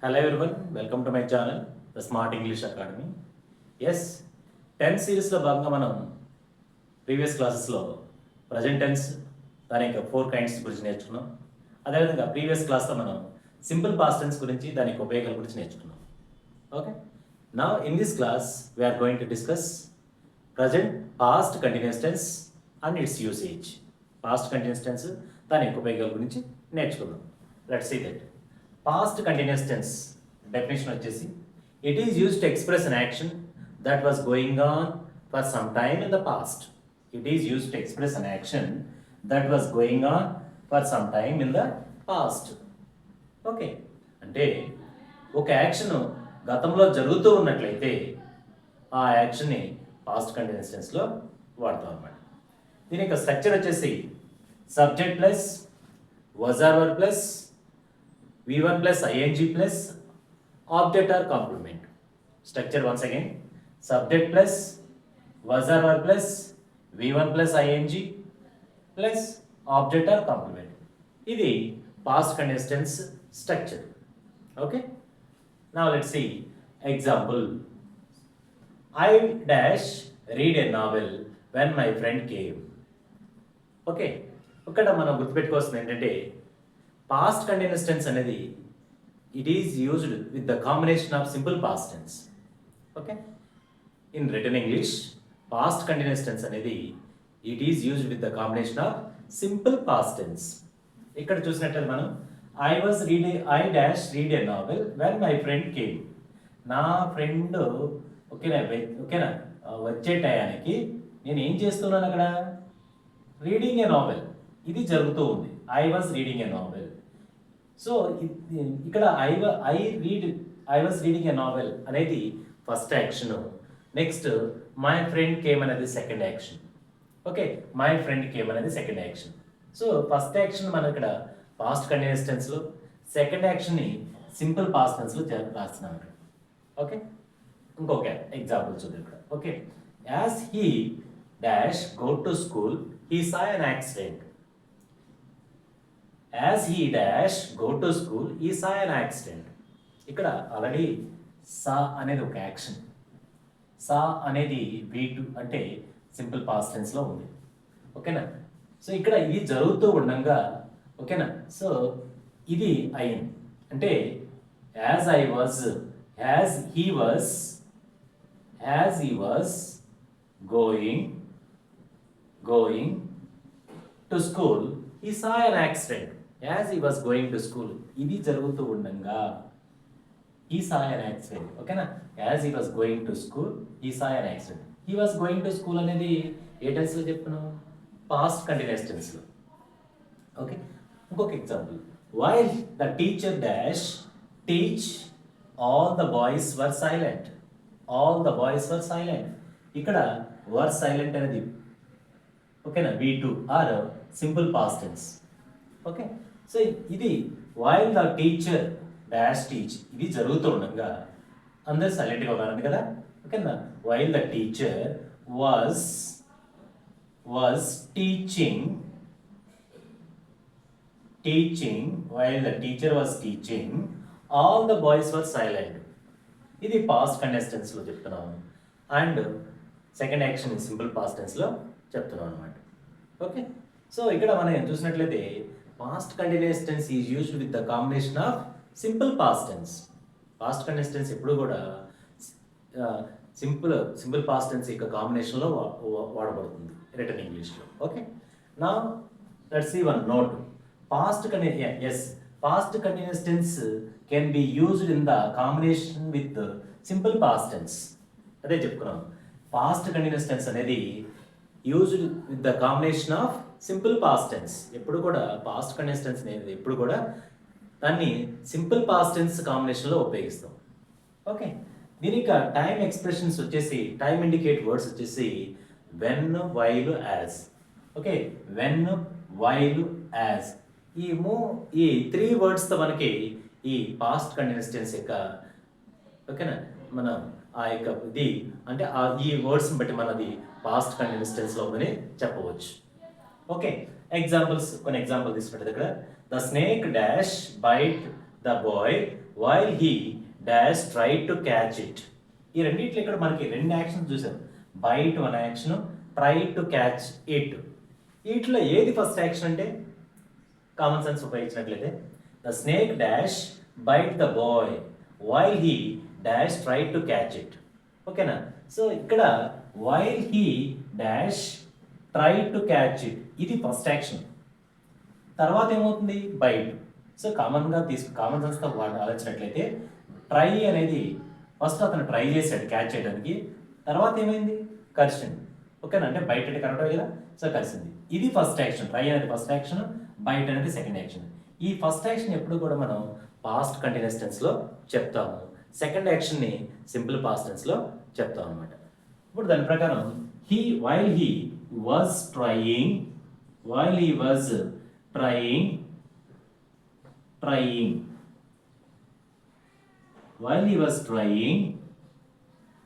Hello everyone, welcome to my channel, The Smart English Academy. Yes, 10 సిరీస్లో భాగంగా మనం previous క్లాసెస్లో ప్రజెంట్ టెన్స్ దాని యొక్క 4 కైండ్స్ గురించి నేర్చుకున్నాం. అదేవిధంగా ప్రీవియస్ క్లాస్లో మనం సింపుల్ పాస్ట్ టెన్స్ గురించి దాని యొక్క ఉపయోగాల గురించి నేర్చుకున్నాం. Okay, now in this class we're going to discuss present past continuous tense and its usage. Past continuous tense దాని యొక్క ఉపయోగాల గురించి నేర్చుకుందాం. Let's see that. Past continuous tense definition వచ్చేసి it is used to express an action that was going on for some time in the past. It is used to express an action that was going on for some time in the past. Okay, అంటే ఒక action గతంలో జరుగుతూ ఉన్నట్లయితే ఆ యాక్షన్ని past continuous టెన్స్లో వాడతాం అన్నమాట. దీని యొక్క స్ట్రక్చర్ వచ్చేసి subject plus was or were plus V1 plus ing plus object or complement. Structure once again, subject plus was or were plus V1 plus ing plus object or complement. ఇది past continuous tense structure. Okay, now let's see example. I dash read a novel when my friend came. Okay, ఇక్కడ మనం గుర్తుపెట్టుకోవాల్సింది ఏంటంటే past continuous tense అనేది it is used with the combination of simple past tense. Okay, in written English past continuous tense అనేది it is used with the combination of simple past tense. ఇక్కడ చూసినట్లయితే మనం I dash read a novel when my friend came. నా friend ఓకేనా వచ్చే టయానికి నేను ఏం చేస్తున్నాను అక్కడ? Reading a novel. ఇది జరుగుతూ ఉంది. I was reading a novel. So ఇక్కడ I was reading a novel అనేది first action. Next my friend came అనేది second action. Okay, my friend came అనేది second action. So first action మనం ఇక్కడ past continuous టెన్స్లో, సెకండ్ యాక్షన్ని simple past టెన్స్లో రాస్తున్నాం ఇక్కడ. ఓకే, ఇంకొక ఎగ్జాంపుల్ చూద్దాం ఇక్కడ. Okay, as he dash go to school he saw an accident. As he dash go to school, he saw an accident. ఇక్కడ ఆల్రెడీ సా అనేది ఒక యాక్షన్. సా అనేది V2 అంటే సింపుల్ పాస్ట్ టెన్స్లో ఉంది. ఓకేనా, సో ఇక్కడ ఇది జరుగుతూ ఉండగా ఓకేనా, సో ఇది అయింది. అంటే as he was going to school, he saw an accident. As he was going to school, ఇది జరుగుతూ ఉండగా he saw an accident. ఓకేనా, as he was going to school, he saw an accident. He was going to school అనేది ఏ టెన్స్లో చెప్తున్నాం? Past continuous టెన్స్లో. Okay, ఇంకొక example. While the teacher dash teach all the boys were silent. All the boys were silent. ఇక్కడ were silent అనేది ఓకేనా V2 or simple past tense. Okay, so ఇది while the teacher dash teach ఇది జరుగుతూ ఉండగా అందరు సైలెంట్గా ఉన్నారండి కదా. ఓకేనా, while the teacher was teaching while the teacher was teaching all the boys were silent. ఇది పాస్ట్ కంటిన్యూస్ టెన్స్లో చెప్తున్నాను and second action simple past టెన్స్లో చెప్తున్నాం అనమాట. ఓకే, సో ఇక్కడ మనం చూసినట్లయితే past continuous tense is used with the combination of simple past tense. Past continuous tense ఎప్పుడు కూడా సింపుల్ పాస్ట్ టెన్స్ యొక్క కాంబినేషన్లో వాడబడుతుంది రిటర్న్ ఇంగ్లీష్లో. ఓకే, నా let's see one note. Past continuous tense can be used in the combination with simple past tense. అదే చెప్పుకున్నాం, past continuous tense అనేది used with the combination of simple past tense. ఎప్పుడు కూడా పాస్ట్ కంటిన్యూస్ టెన్స్ అనేది ఎప్పుడు కూడా దాన్ని simple past tense కాంబినేషన్లో ఉపయోగిస్తాం. ఓకే, దీనికి టైం ఎక్స్ప్రెషన్స్ వచ్చేసి టైం ఇండికేట్ వర్డ్స్ వచ్చేసి when, while, as. Okay, when, while, as ఈ 3 వర్డ్స్తో మనకి ఈ పాస్ట్ కంటిన్యూస్ టెన్స్ యొక్క ఓకేనా మనం ఆ యొక్క ఇది అంటే ఈ వర్డ్స్ని బట్టి మనది పాస్ట్ కంటిన్యూస్ టెన్స్లో ఉందని చెప్పవచ్చు. ఓకే, కొన్ని ఎగ్జాంపుల్ తీసుకుంటే ఇక్కడ the snake dash bite the the boy while he dash try to catch it. ఈ రెండిట్లో ఇక్కడ మనకి రెండు యాక్షన్స్ చూసాం. Bite one action, try to catch it. వీటిలో ఏది ఫస్ట్ యాక్షన్ అంటే కామన్ సెన్స్ ఉపయోగించినట్లయితే the snake dash bite the boy while he dash try to catch it. ఓకేనా? సో ఇక్కడ while he dash try to catch it ఇది first action. తర్వాత ఏమవుతుంది? Byte. So common సెన్స్తో ఆలోచించినట్లయితే ట్రై అనేది first అతను ట్రై చేశాడు క్యాచ్ చేయడానికి, తర్వాత ఏమైంది? కరిచింది. ఓకేనా? అంటే బైట్ అంటే కరెక్ట్ కదా, సో కరిచింది. ఇది ఫస్ట్ యాక్షన్. ట్రై అనేది ఫస్ట్ యాక్షన్, బైట్ అనేది సెకండ్ యాక్షన్. ఈ ఫస్ట్ యాక్షన్ ఎప్పుడు కూడా మనం పాస్ట్ కంటిన్యూస్ టెన్స్లో చెప్తాము, సెకండ్ యాక్షన్ని సింపుల్ పాస్ట్ టెన్స్లో చెప్తాం అనమాట. ఇప్పుడు దాని ప్రకారం while he was trying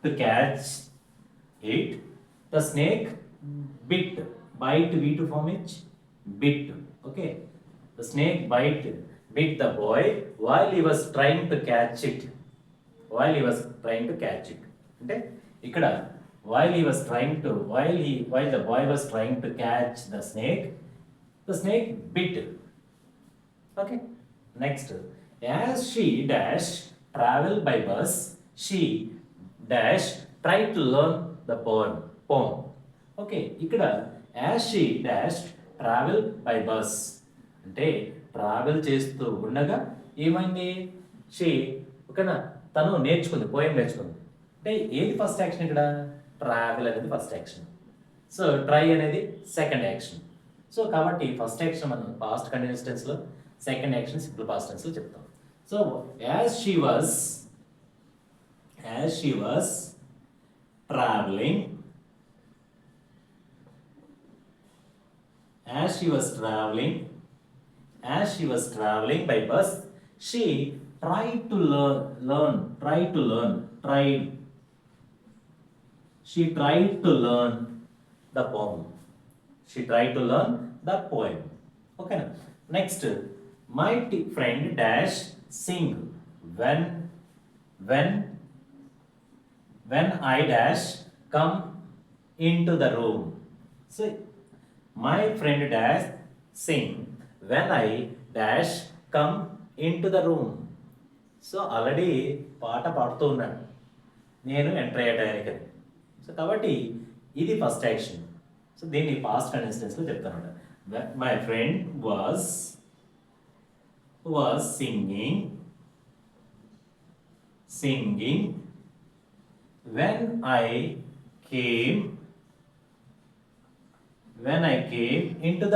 to catch it, the snake bite V2 form is bit. Okay, the snake bit the boy while he was trying to catch it. అంటే ఇక్కడ while the boy was trying to catch the snake bit. Okay, next, as she dash travel by bus, she dash try to learn the poem. Okay, ఇక్కడ as she dash travel by bus అంటే travel చేస్తూ ఉండగా ఏమైంది? ఓకేనా, తను నేర్చుకుంది, poem నేర్చుకుంది. అంటే ఏది ఫస్ట్ యాక్షన్ ఇక్కడ? ట్రావెల్ అనేది ఫస్ట్ యాక్షన్. సో ట్రై అనేది సెకండ్ యాక్షన్. సో కాబట్టి ఫస్ట్ యాక్షన్ మనం పాస్ట్ కంటిన్యూస్ టెన్స్లో, సెకండ్ యాక్షన్ సింపుల్ పాస్ట్ టెన్స్లో చెప్తాం. So as she was traveling by bus, she tried to learn the poem. Okay, next, my friend dash sing when I dash come into the room. So my friend dash sing when I dash come into the room. So already పాట పాడుతూ ఉన్నాడు, నేను enter అయ్యేటానికి. So కాబట్టి ఇది first action. So దీన్ని past continuous టెన్స్లో చెప్తాను. My friend was singing when I came into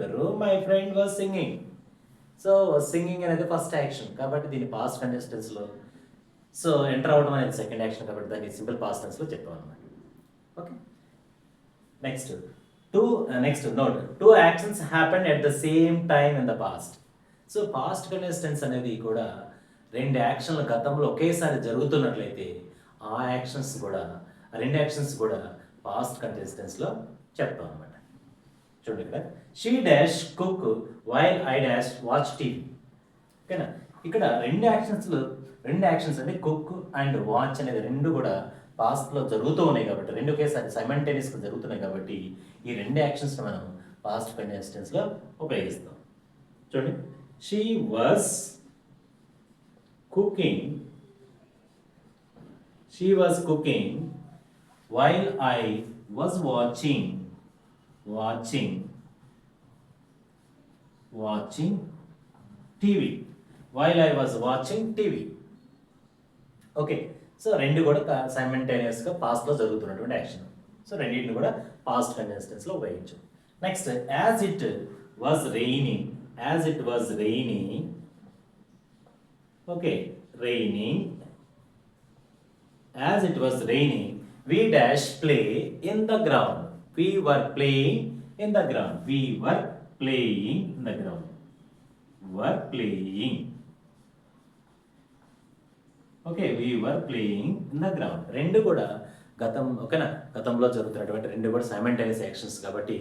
the room. My friend was singing. So singing అనేది first action కాబట్టి దీన్ని పాస్ట్ కంటిన్యూస్ టెన్స్లో, సో ఎంటర్ అవ్వడం అనేది సెకండ్ యాక్షన్ కాబట్టి దాన్ని సింపుల్ పాస్ట్ టెన్స్లో చెప్పాం అనమాట. Okay, next note, 2 actions happened at the same time in the past. So past continuous tense అనేది కూడా 2 యాక్షన్లు గతంలో ఒకేసారి జరుగుతున్నట్లయితే ఆ 2 యాక్షన్స్ కూడా పాస్ట్ కంటిన్యూస్ టెన్స్లో చెప్తాం అనమాట. చూడండి ఇక్కడ, she dash cook while I dash watch TV. ఓకేనా, ఇక్కడ 2 యాక్షన్స్ అంటే కుక్ అండ్ వాచ్ అనేది 2 కూడా పాస్ట్లో జరుగుతూ ఉన్నాయి కాబట్టి, 2 ఒకేసారి సైమల్టేనియస్గా జరుగుతున్నాయి కాబట్టి ఈ 2 యాక్షన్స్ మనం పాస్ట్ కంటిన్యూస్ టెన్స్లో ఉపయోగిస్తాం. చూడండి, she was cooking while I was watching TV. Okay, so 2 కూడా సైమల్టేనియస్గా పాస్ట్లో జరుగుతున్నటువంటి యాక్షన్. సో రెండింటిని కూడా పాస్ట్ కంటిన్యూస్ టెన్స్లో ఉపయోగించాం. Next, as it was raining. Okay, raining. As it was raining, we dash play in the ground. We were playing in the ground. Okay, we were playing in the ground. 2 కూడా గతంలో జరుగుతున్నటువంటి 2 కూడా simultaneous actions కాబట్టి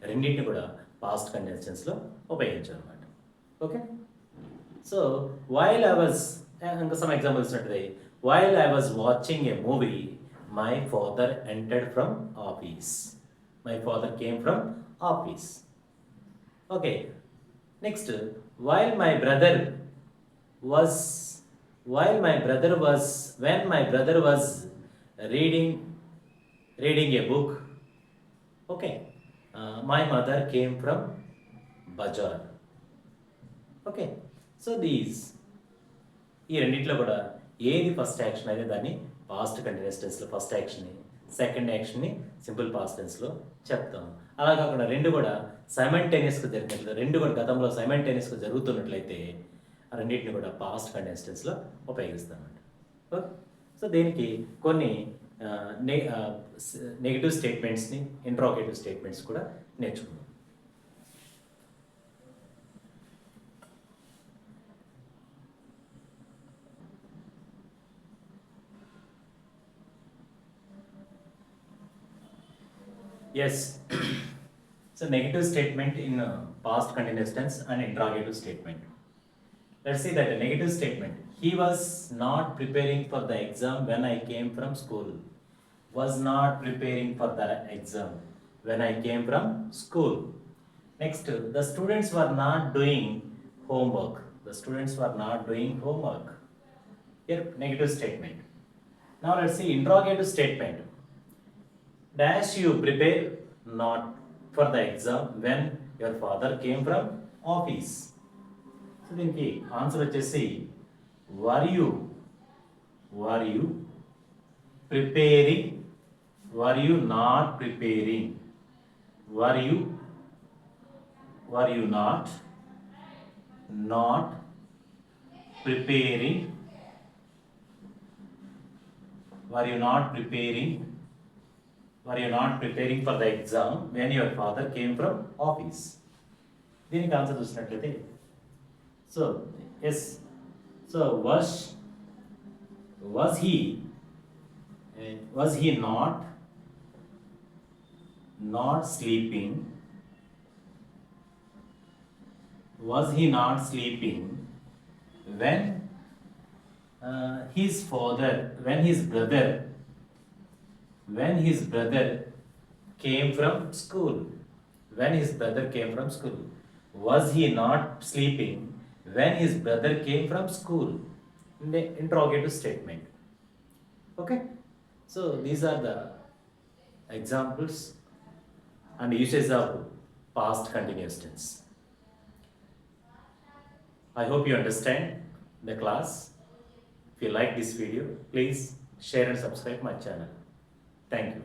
రెండింటిని కూడా past continuous టెన్స్లో ఉపయోగించాలన్నమాట. Okay. So while I was ఇంకా సమ్ ఎగ్జాంపుల్స్ ఉంటుంది. While I was watching a movie my father entered from office. My father came from office. Okay, next while my brother was when my brother was reading a book, okay, my mother came from bazaar. Okay, so ఈ రెండిట్లో కూడా ఏది first action అయితే దాన్ని past continuous టెన్స్లో first యాక్షన్ని, సెకండ్ యాక్షన్ని సింపుల్ పాస్ట్ టెన్స్లో చెప్తాం. అలా కాకుండా రెండు కూడా సైమల్టేనియస్గా జరిగినట్లు, రెండు కూడా గతంలో సైమల్టేనియస్గా జరుగుతున్నట్లయితే ఆ రెండింటిని కూడా పాస్ట్ కంటిన్యూస్ టెన్స్లో ఉపయోగిస్తామండి. ఓకే, సో దీనికి కొన్ని నెగిటివ్ స్టేట్మెంట్స్ని, ఇంట్రాగేటివ్ స్టేట్మెంట్స్ కూడా నేర్చుకున్నాం. Yes. So negative statement in past continuous tense and interrogative statement. Let's see that a negative statement. He was not preparing for the exam when I came from school. Was not preparing for the exam when I came from school. Next, the students were not doing homework. The students were not doing homework. Here, negative statement. Now let's see interrogative statement. Dash you prepare not for the exam when your father came from office. So దీనికి answer వచ్చేసి were you preparing, were you not preparing, were you not preparing, were you not preparing for the exam when your father came from office. దీనికి answer చూసినట్లయితే so yes, so was he not sleeping, was he not sleeping when his brother came from school? When his brother came from school. Was he not sleeping when his brother came from school? In the interrogative statement. Okay, so these are the examples and uses of past continuous tense. I hope you understand the class. If you like this video, please share and subscribe my channel. Thank you.